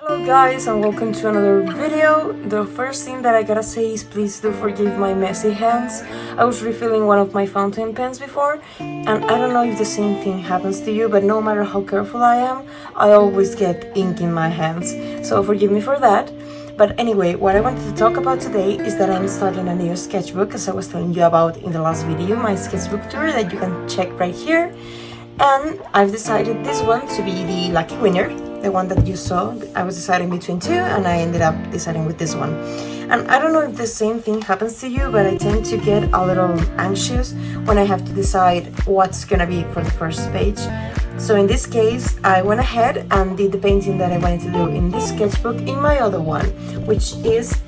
Hello guys and welcome to another video. The first thing that I gotta say is please do forgive my messy hands. I was refilling one of my fountain pens before and I don't know if the same thing happens to you, but no matter how careful I am, I always get ink in my hands. So forgive me for that. But anyway, what I wanted to talk about today is that I'm starting a new sketchbook, as I was telling you about in the last video, my sketchbook tour that you can check right here. And I've decided this one to be the lucky winner. The one that you saw, I was deciding between two and I ended up deciding with this one. And I don't know if the same thing happens to you, but I tend to get a little anxious when I have to decide what's gonna be for the first page. So in this case, I went ahead and did the painting that I wanted to do in this sketchbook in my other one, which is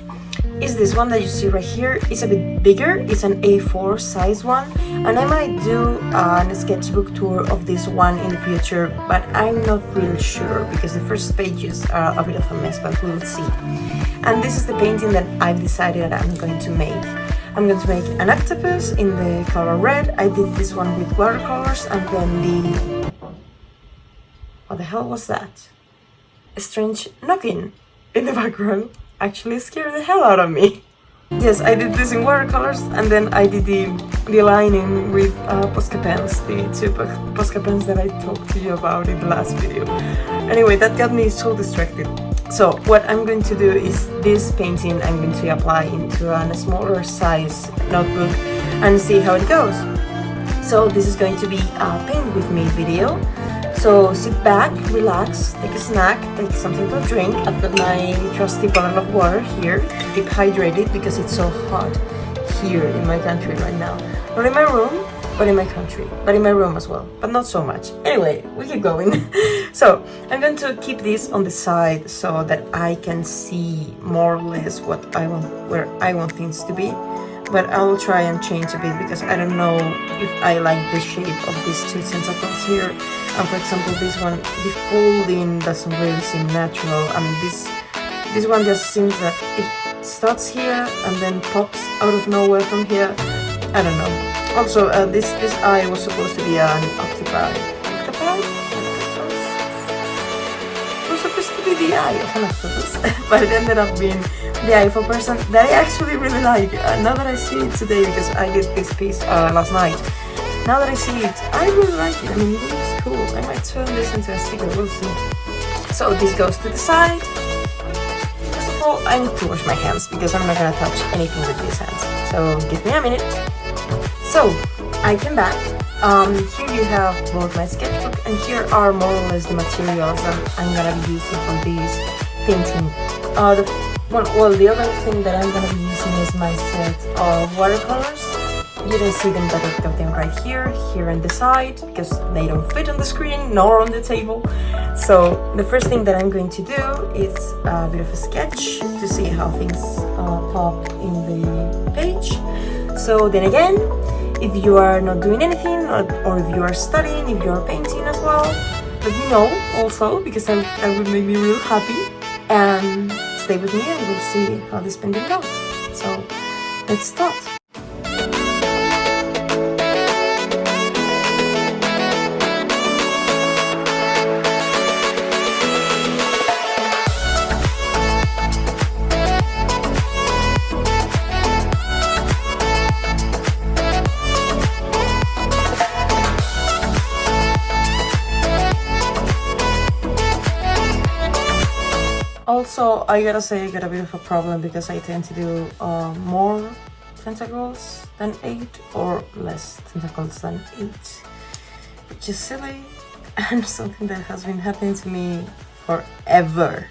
this one that you see right here. It's a bit bigger, it's an A4 size one, and I might do a sketchbook tour of this one in the future, but I'm not really sure because the first pages are a bit of a mess, but we'll see. And this is the painting that I've decided I'm going to make. I'm going to make an octopus in the color red. I did this one with watercolors, and then what the hell was that? A strange knocking in the background actually scared the hell out of me. Yes, I did this in watercolors, and then I did the lining with Posca pens, the two Posca pens that I talked to you about in the last video. Anyway, that got me so distracted. So what I'm going to do is this painting I'm going to apply into a smaller size notebook and see how it goes. So this is going to be a paint with me video. So sit back, relax, take a snack, take something to drink. I've got my trusty bottle of water here to keep hydrated because it's so hot here in my country right now. Not in my room, but in my country. But in my room as well, but not so much. Anyway, we keep going. So I'm going to keep this on the side so that I can see more or less what I want, where I want things to be. But I'll try and change a bit because I don't know if I like the shape of these two tentacles here. And for example, this one, the folding doesn't really seem natural. I mean, this one just seems that it starts here and then pops out of nowhere from here. I don't know. Also, this eye was supposed to be an octopi. It was supposed to be the eye of an octopus, but it ended up being the eye of a person that I actually really like. Now that I see it today, because I did this piece last night, now that I see it, I really like it. I mean, it looks cool. I might turn this into a sticker, we'll see. So this goes to the side. First of all, I need to wash my hands because I'm not gonna touch anything with these hands. So give me a minute. So I came back. Here you have both my sketchbook, and here are more or less the materials that I'm gonna be using for this painting. The other thing that I'm gonna be using is my set of watercolors. You can see them, but I've got them right here on the side, because they don't fit on the screen nor on the table. So the first thing that I'm going to do is a bit of a sketch to see how things pop in the page. So then again, if you are not doing anything, or if you are studying, if you are painting as well, let me know also, because that would make me real happy. And stay with me and we'll see how this painting goes. So let's start. Also, I gotta say I got a bit of a problem because I tend to do more tentacles than 8 or less tentacles than 8, which is silly and something that has been happening to me forever.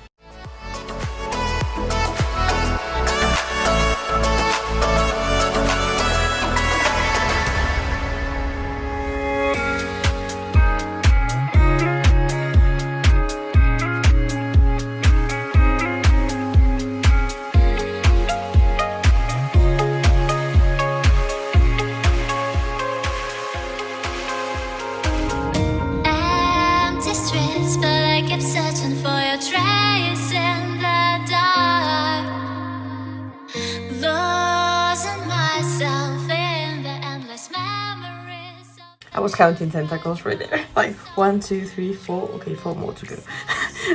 Searching for your trace in the dark, losing myself in the endless memories. I was counting tentacles right there. Like 1, 2, 3, 4. Okay, 4 more to go.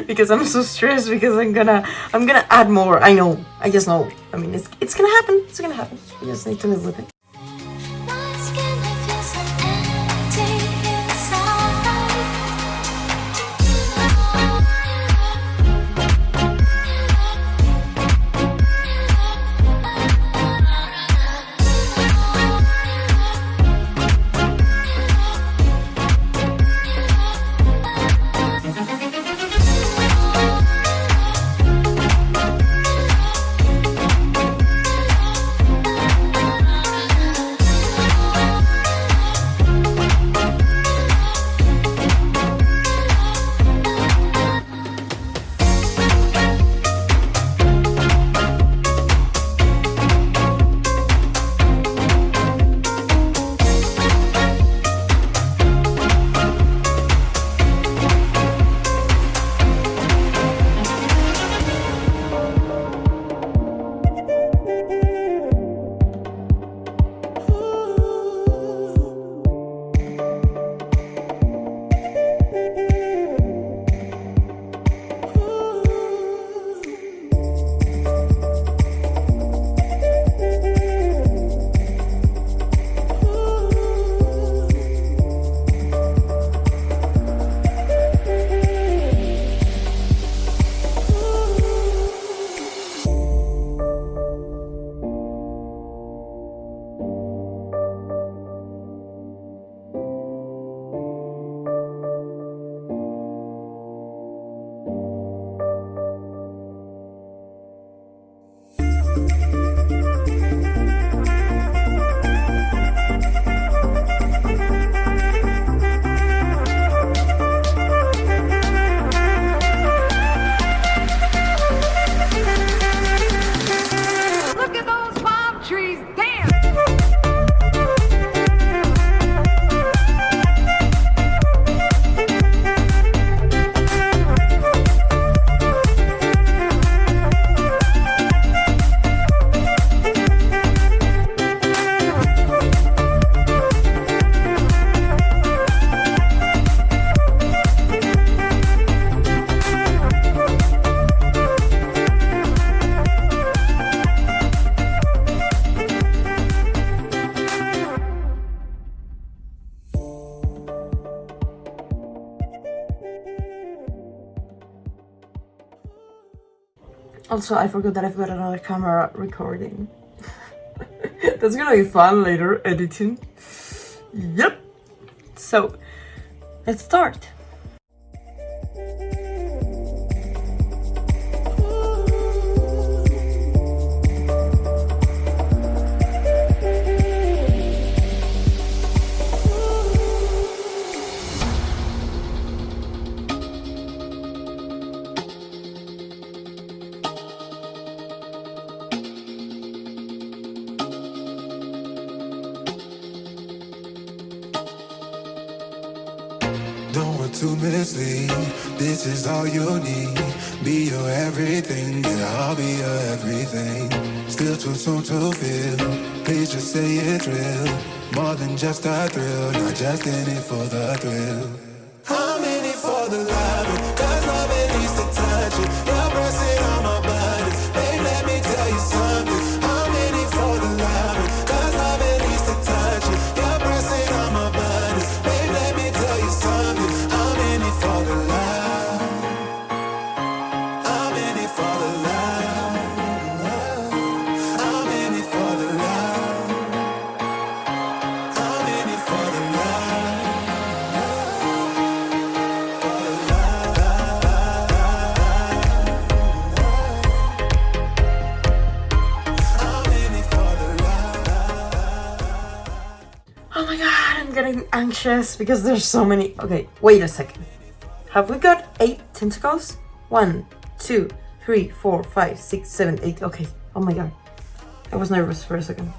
because I'm so stressed because I'm gonna add more. I know. I just know. I mean, it's gonna happen. It's gonna happen. You just need to live with it. My skin, I feel so empty inside. Also, I forgot that I've got another camera recording. That's gonna be fun later, editing. Yep. So, let's start. Don't want to mislead, this is all you need. Be your everything, and I'll be your everything. Still too soon to feel, please just say it's real. More than just a thrill, not just in it for the thrill. I'm in it for the love, cause love it needs to touch it. You're pressing on my body, babe, let me tell you something. I'm in it for the love, cause love it needs to touch it. You're pressing on my body, babe, let me tell you something. I'm in it for the love. I'm in it for the love. I'm in it for the love. I'm in it for the love. Oh my god, I'm getting anxious because there's so many. Okay, wait a second. Have we got 8 tentacles? 1, 2, 3, 4, 5, 6, 7, 8. Okay. Oh my god. I was nervous for a second.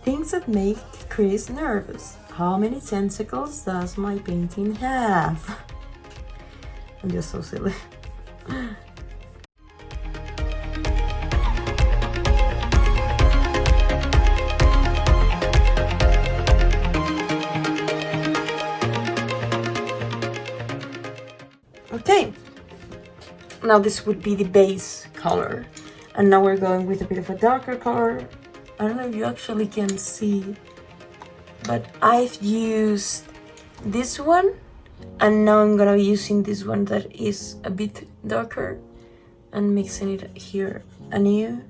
Things that make Chris nervous. How many tentacles does my painting have? I'm just so silly. Okay, now this would be the base color, and now we're going with a bit of a darker color. I don't know if you actually can see, but I've used this one, and now I'm gonna be using this one that is a bit darker and mixing it here anew.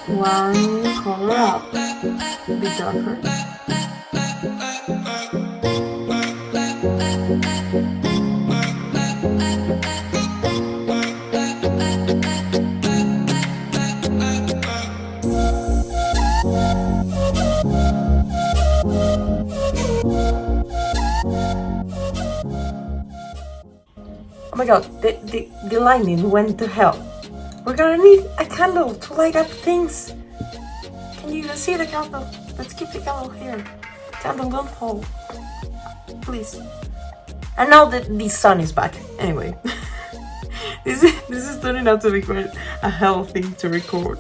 One color up, a bit darker. Oh my god, the lighting went to hell. We're gonna need a candle to light up things. Can you even see the candle? Let's keep the candle here. Candle, don't fall. Please. And now that the sun is back. Anyway. This is turning out to be quite a hell thing to record.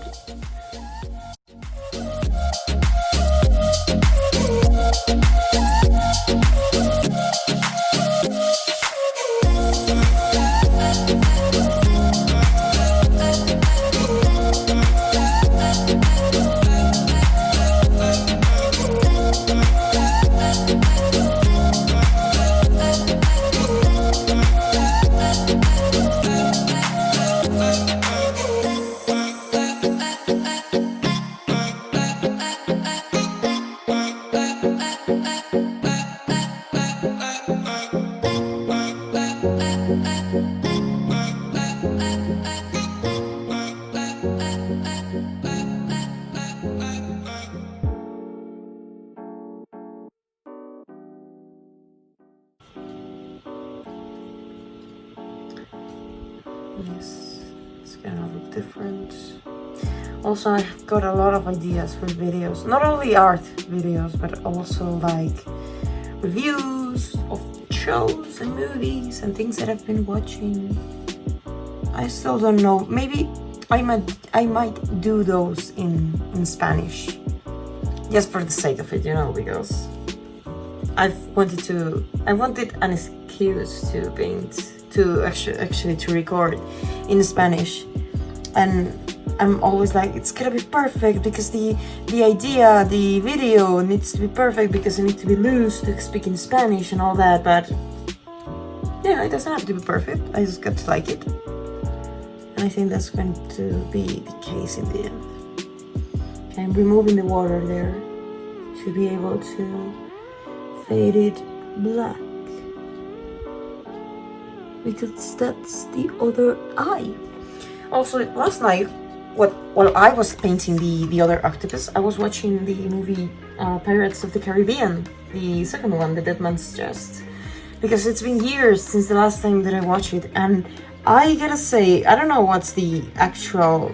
Yes, it's gonna look different. Also, I've got a lot of ideas for videos, not only art videos, but also like reviews of shows and movies and things that I've been watching. I still don't know. Maybe I might do those in Spanish, just for the sake of it, you know, because I wanted an excuse to paint, to actually to record in Spanish, and I'm always like, it's gonna be perfect because the idea, the video needs to be perfect because it needs to be loose to speak in Spanish and all that, but yeah, it doesn't have to be perfect. I just got to like it, and I think that's going to be the case in the end. Okay, I'm removing the water there to be able to fade it black, because that's the other eye. Also, last night, while I was painting the other octopus, I was watching the movie Pirates of the Caribbean, the second one, The Dead Man's Chest, because it's been years since the last time that I watched it, and I gotta say, I don't know what's the actual,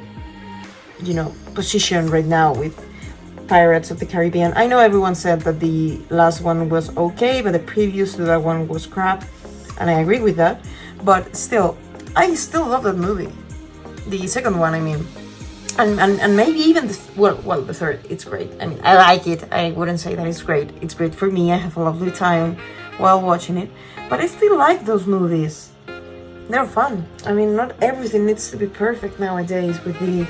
you know, position right now with Pirates of the Caribbean. I know everyone said that the last one was okay, but the previous to that one was crap, and I agree with that, but still, I still love that movie. The second one, I mean. And maybe even the third, it's great. I mean, I like it. I wouldn't say that it's great. It's great for me. I have a lovely time while watching it. But I still like those movies. They're fun. I mean, not everything needs to be perfect nowadays with the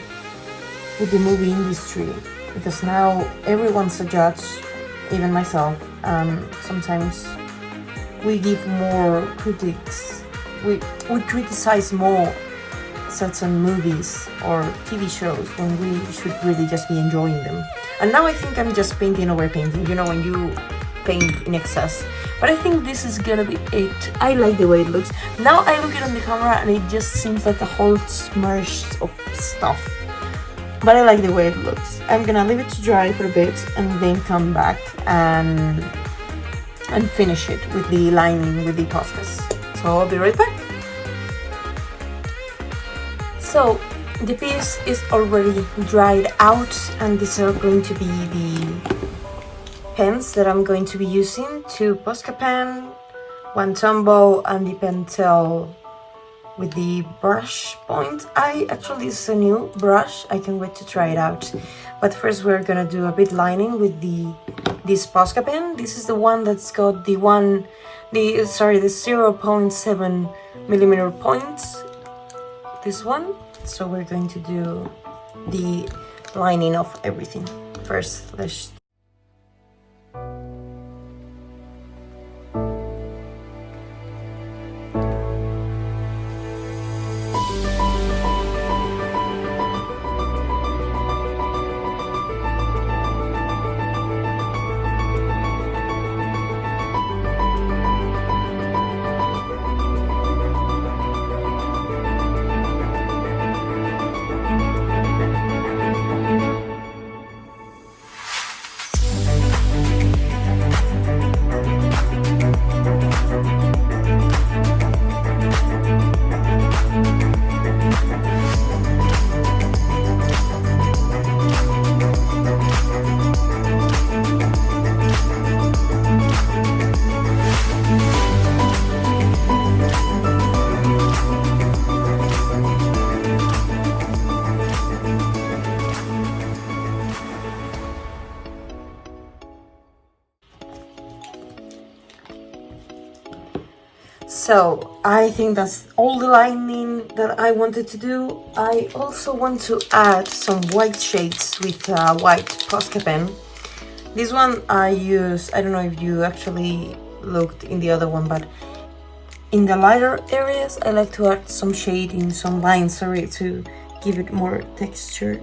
movie industry, because now everyone's a judge, even myself. Sometimes we give more critics. We criticize more certain movies or TV shows when we should really just be enjoying them. And now I think I'm just painting over painting, you know, when you paint in excess. But I think this is gonna be it. I like the way it looks. Now I look it on the camera and it just seems like a whole smash of stuff. But I like the way it looks. I'm gonna leave it to dry for a bit and then come back and finish it with the lining, with the podcast. So I'll be right back. So the piece is already dried out, and these are going to be the pens that I'm going to be using: 2 Posca pen, 1 Tombow, and the Pentel with the brush point. This is a new brush, I can't wait to try it out. But first we're gonna do a bit lining with this Posca pen. This is the one that's got the 0.7 millimeter points. This one. So we're going to do the lining of everything. First, let's So I think that's all the lining that I wanted to do. I also want to add some white shades with a white Posca pen. This one I use, I don't know if you actually looked in the other one, but in the lighter areas I like to add some shade in some lines, to give it more texture.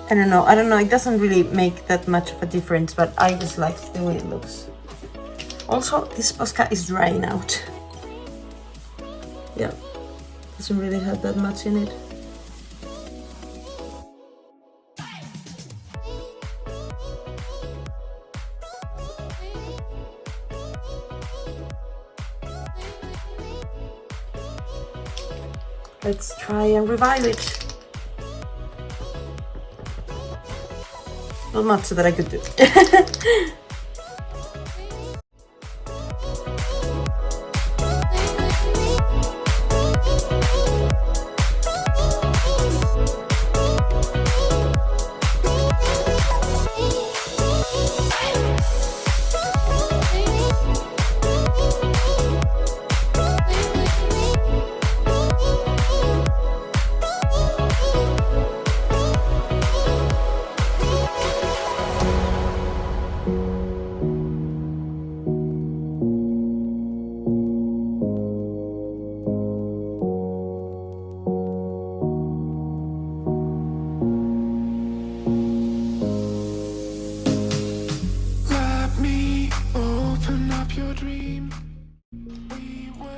I don't know, it doesn't really make that much of a difference, but I just like the way it looks. Also, this Posca is drying out. Yeah, doesn't really have that much in it. Let's try and revive it. Not much that I could do.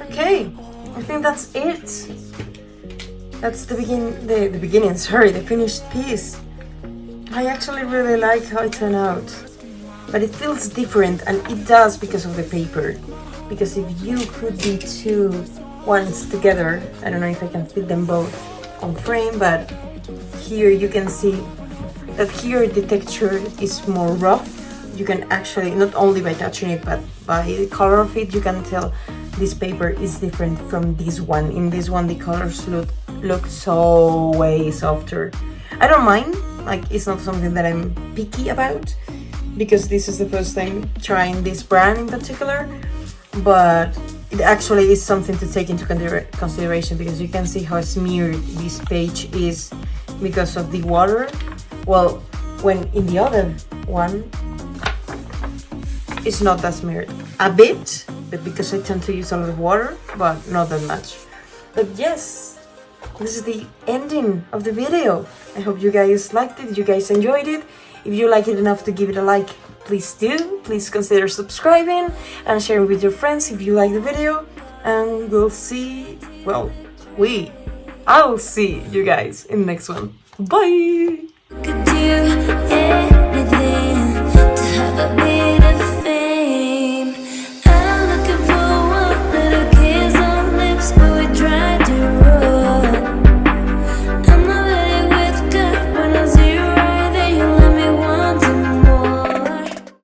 Okay, I think that's it. That's the finished piece. I actually really like how it turned out, but it feels different, and it does because of the paper. Because if you put the two ones together, I don't know if I can fit them both on frame, but here you can see that here the texture is more rough. You can actually, not only by touching it, but by the color of it, you can tell this paper is different from this one. In this one, the colors look so way softer. I don't mind, like it's not something that I'm picky about, because this is the first time trying this brand in particular, but it actually is something to take into consideration, because you can see how smeared this page is because of the water. Well, when in the other one, it's not that smeared. A bit, but because I tend to use a lot of water, but not that much. But yes, this is the ending of the video. I hope you guys liked it, you guys enjoyed it. If you like it enough to give it a like, please do. Please consider subscribing and sharing with your friends if you like the video. And I'll see you guys in the next one. Bye! Could do, yeah.